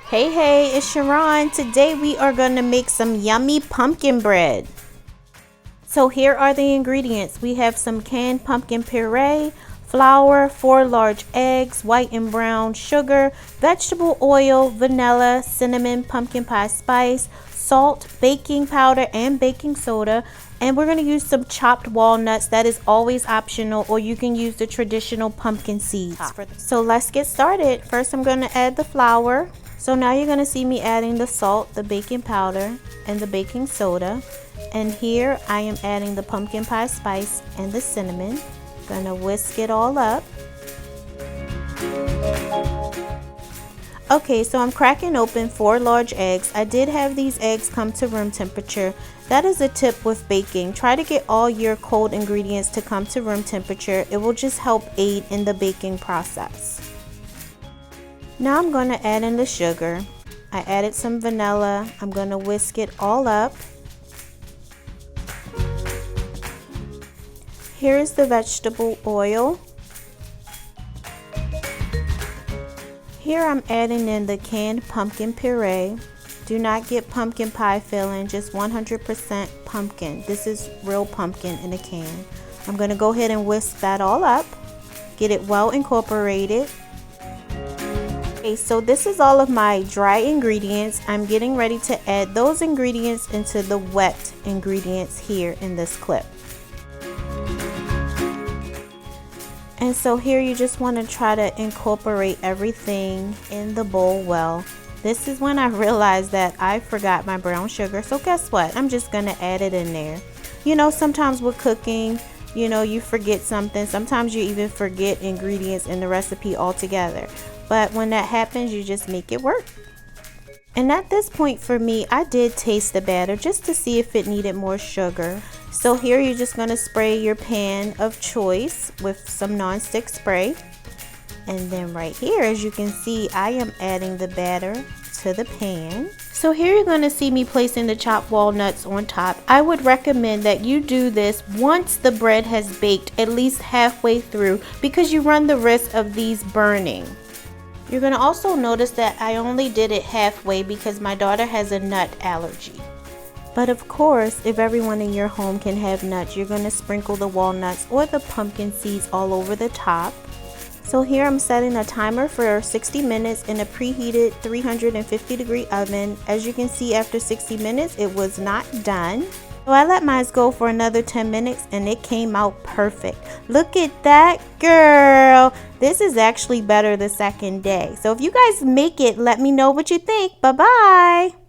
Hey, it's Sharron. Today we are going to make some yummy pumpkin bread. So here are the ingredients. We have some canned pumpkin puree, flour, 4 large eggs, white and brown sugar, vegetable oil, vanilla, cinnamon, pumpkin pie spice, salt, baking powder, and baking soda. And we're going to use some chopped walnuts. That is always optional, or you can use the traditional pumpkin seeds. So let's get started. First, I'm going to add the flour. So now you're going to see me adding the salt, the baking powder, and the baking soda. And here I am adding the pumpkin pie spice and the cinnamon. Gonna whisk it all up. Okay, so I'm cracking open 4 large eggs. I did have these eggs come to room temperature. That is a tip with baking. Try to get all your cold ingredients to come to room temperature. It will just help aid in the baking process. Now I'm going to add in the sugar. I added some vanilla. I'm going to whisk it all up. Here is the vegetable oil. Here I'm adding in the canned pumpkin puree. Do not get pumpkin pie filling, just 100% pumpkin. This is real pumpkin in a can. I'm going to go ahead and whisk that all up. Get it well incorporated. Okay, so this is all of my dry ingredients. I'm getting ready to add those ingredients into the wet ingredients here in this clip. And so here you just want to try to incorporate everything in the bowl well. This is when I realized that I forgot my brown sugar. So guess what? I'm just going to add it in there. You know, sometimes with cooking, you know, you forget something. Sometimes you even forget ingredients in the recipe altogether. But when that happens, you just make it work. And at this point for me, I did taste the batter just to see if it needed more sugar. So here you're just going to spray your pan of choice with some non-stick spray. And then right here, as you can see, I am adding the batter to the pan. So here you're going to see me placing the chopped walnuts on top. I would recommend that you do this once the bread has baked at least halfway through, because you run the risk of these burning. You're going to also notice that I only did it halfway because my daughter has a nut allergy. But of course, if everyone in your home can have nuts, you're going to sprinkle the walnuts or the pumpkin seeds all over the top. So here I'm setting a timer for 60 minutes in a preheated 350-degree oven. As you can see, after 60 minutes, it was not done. So I let mine go for another 10 minutes and it came out perfect. Look at that, girl. This is actually better the second day. So if you guys make it, let me know what you think. Bye-bye.